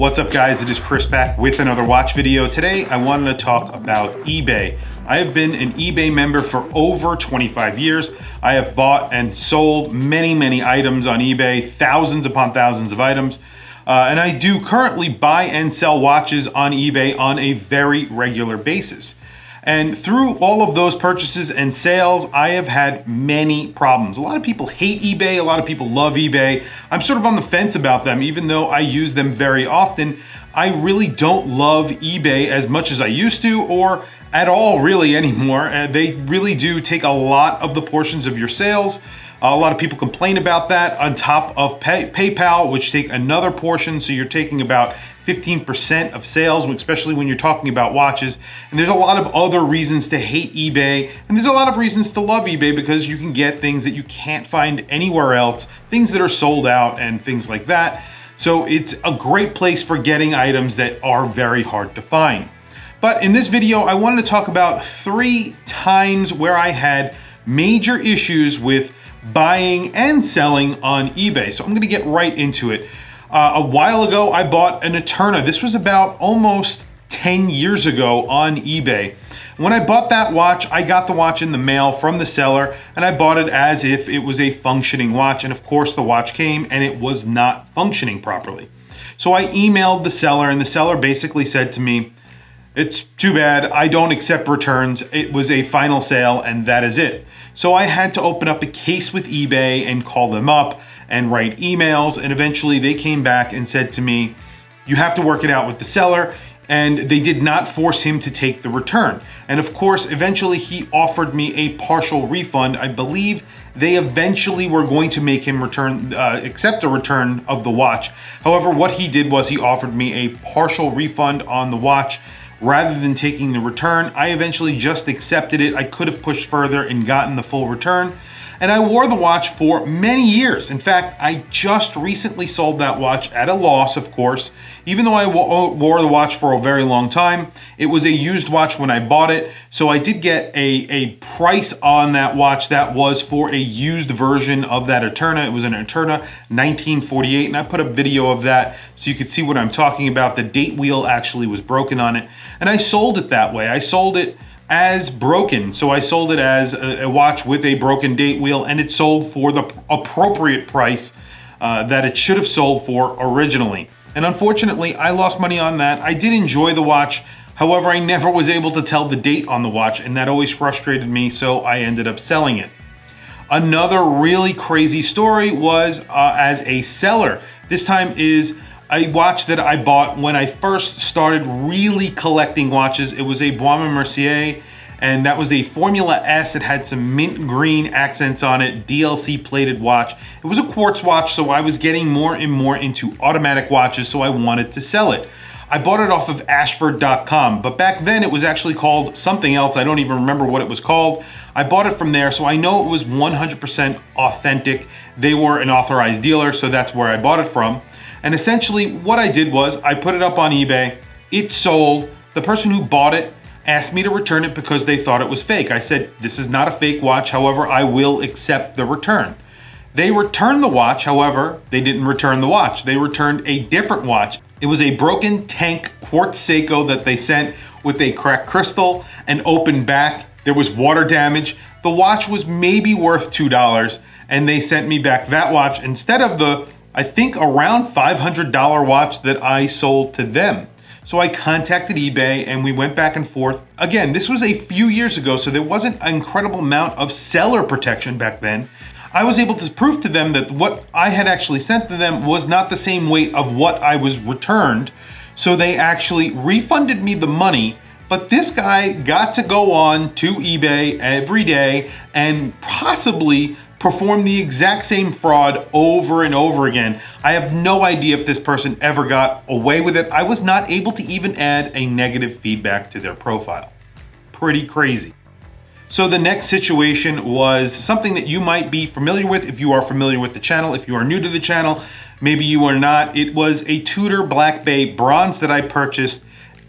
What's up guys, it is Chris back with another watch video. Today I wanted to talk about eBay. I have been an eBay member for over 25 years. I have bought and sold many items on eBay, thousands upon thousands of items. And I do currently buy and sell watches on eBay on a very regular basis. And through all of those purchases and sales, I have had many problems. A lot of people hate eBay, a lot of people love eBay. I'm sort of on the fence about them, even though I use them very often. I really don't love eBay as much as I used to, or at all really anymore. They really do take a lot of the portions of your sales. A lot of people complain about that, on top of PayPal, which take another portion. So you're taking about 15% of sales, especially when you're talking about watches. And there's a lot of other reasons to hate eBay. And there's a lot of reasons to love eBay because you can get things that you can't find anywhere else, things that are sold out and things like that. So it's a great place for getting items that are very hard to find. But in this video, I wanted to talk about 3 times where I had major issues with buying and selling on eBay. So I'm gonna get right into it. A while ago, I bought an Eterna. This was about almost 10 years ago on eBay. When I bought that watch, I got the watch in the mail from the seller, and I bought it as if it was a functioning watch. And of course, the watch came and it was not functioning properly. So I emailed the seller, and the seller basically said to me, "It's too bad, I don't accept returns. It was a final sale and that is it." So I had to open up a case with eBay and call them up and write emails, and eventually they came back and said to me, "You have to work it out with the seller," and they did not force him to take the return. And of course, eventually he offered me a partial refund. I believe they eventually were going to make him accept a return of the watch. However, what he did was he offered me a partial refund on the watch rather than taking the return. I eventually just accepted it. I could have pushed further and gotten the full return. And I wore the watch for many years. In fact, I just recently sold that watch at a loss, of course. Even though I wore the watch for a very long time, it was a used watch when I bought it. So I did get a price on that watch that was for a used version of that Eterna. It was an Eterna 1948, and I put a video of that so you could see what I'm talking about. The date wheel actually was broken on it, and I sold it that way. I sold it as broken. So I sold it as a watch with a broken date wheel, and it sold for the appropriate price that it should have sold for originally. And unfortunately, I lost money on that. I did enjoy the watch. However, I never was able to tell the date on the watch, and that always frustrated me, so I ended up selling it. Another really crazy story was as a seller. This time is a watch that I bought when I first started really collecting watches. It was a Baume & Mercier, and that was a Formula S. It had some mint green accents on it, DLC plated watch. It was a quartz watch, so I was getting more and more into automatic watches, so I wanted to sell it. I bought it off of Ashford.com, but back then it was actually called something else. I don't even remember what it was called. I bought it from there, so I know it was 100% authentic. They were an authorized dealer, so that's where I bought it from. And essentially what I did was I put it up on eBay, it sold. The person who bought it asked me to return it because they thought it was fake. I said, "This is not a fake watch, however, I will accept the return." They returned the watch, however, they didn't return the watch. They returned a different watch. It was a broken tank quartz Seiko that they sent with a cracked crystal, an open back. There was water damage. The watch was maybe worth $2, and they sent me back that watch instead of the, I think, around $500 watch that I sold to them. So I contacted eBay and we went back and forth. Again, this was a few years ago, so there wasn't an incredible amount of seller protection back then. I was able to prove to them that what I had actually sent to them was not the same weight of what I was returned. So they actually refunded me the money, but this guy got to go on to eBay every day and possibly perform the exact same fraud over and over again. I have no idea if this person ever got away with it. I was not able to even add a negative feedback to their profile. Pretty crazy. So the next situation was something that you might be familiar with if you are familiar with the channel. If you are new to the channel, maybe you are not. It was a Tudor Black Bay bronze that I purchased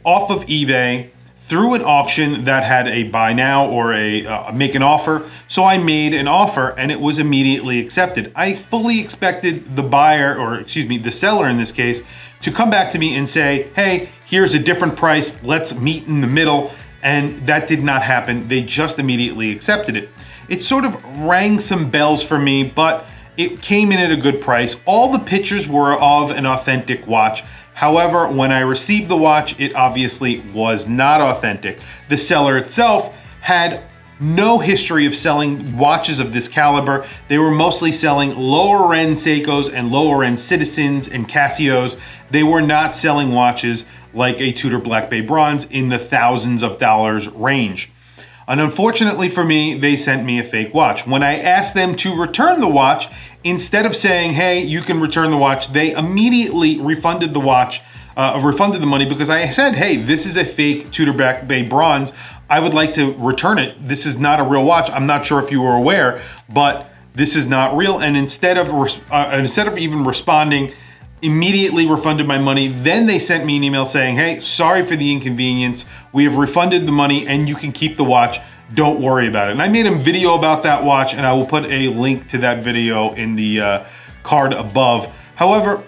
off of eBay through an auction that had a buy now or a make an offer. So I made an offer and it was immediately accepted. I fully expected the buyer, or excuse me, the seller in this case, to come back to me and say, hey, here's a different price, let's meet in the middle. And that did not happen. They just immediately accepted it. It sort of rang some bells for me, but it came in at a good price. All the pictures were of an authentic watch. However, when I received the watch, it obviously was not authentic. The seller itself had no history of selling watches of this caliber. They were mostly selling lower end Seikos and lower end Citizens and Casios. They were not selling watches like a Tudor Black Bay Bronze in the thousands of dollars range. And unfortunately for me, they sent me a fake watch. When I asked them to return the watch, instead of saying, hey, you can return the watch, they immediately refunded the watch, refunded the money, because I said, hey, this is a fake Tudor Black Bay Bronze. I would like to return it. This is not a real watch. I'm not sure if you were aware, but this is not real. And instead of even responding, immediately refunded my money. Then they sent me an email saying, hey, sorry for the inconvenience. We have refunded the money and you can keep the watch. Don't worry about it. And I made a video about that watch, and I will put a link to that video in the card above. However,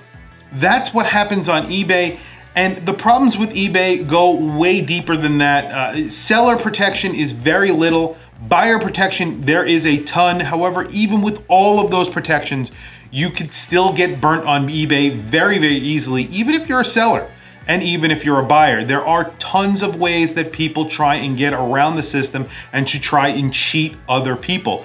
that's what happens on eBay. And the problems with eBay go way deeper than that. Seller protection is very little. Buyer protection, there is a ton. However, even with all of those protections, you could still get burnt on eBay very, very easily, even if you're a seller and even if you're a buyer. There are tons of ways that people try and get around the system and to try and cheat other people.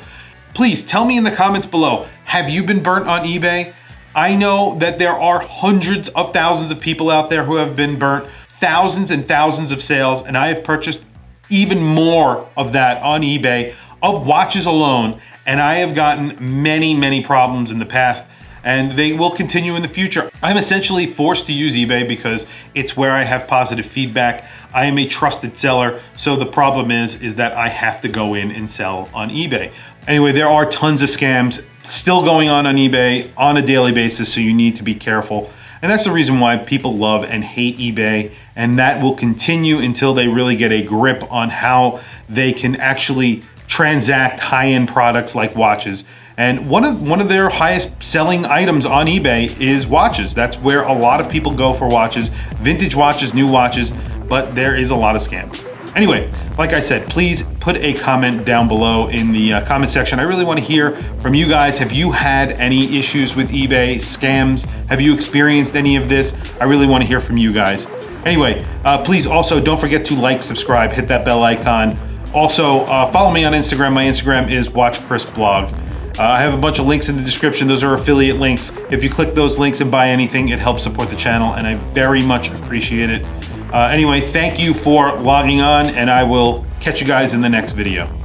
Please tell me in the comments below, have you been burnt on eBay? I know that there are hundreds of thousands of people out there who have been burnt, thousands and thousands of sales, and I have purchased even more of that on eBay, of watches alone, and I have gotten many, many problems in the past, and they will continue in the future. I'm essentially forced to use eBay because it's where I have positive feedback. I am a trusted seller, so the problem is that I have to go in and sell on eBay. Anyway, there are tons of scams still going on eBay on a daily basis, so you need to be careful. And that's the reason why people love and hate eBay, and that will continue until they really get a grip on how they can actually transact high-end products like watches. And one of their highest selling items on eBay is watches. That's where a lot of people go for watches, vintage watches, new watches, but there is a lot of scams. Anyway, like I said, please put a comment down below in the comment section. I really want to hear from you guys. Have you had any issues with eBay scams? Have you experienced any of this? I really want to hear from you guys. Anyway, please also don't forget to like, subscribe, hit that bell icon. Also, follow me on Instagram. My Instagram is WatchChrisBlog. I have a bunch of links in the description. Those are affiliate links. If you click those links and buy anything, it helps support the channel, and I very much appreciate it. Anyway, thank you for logging on, and I will catch you guys in the next video.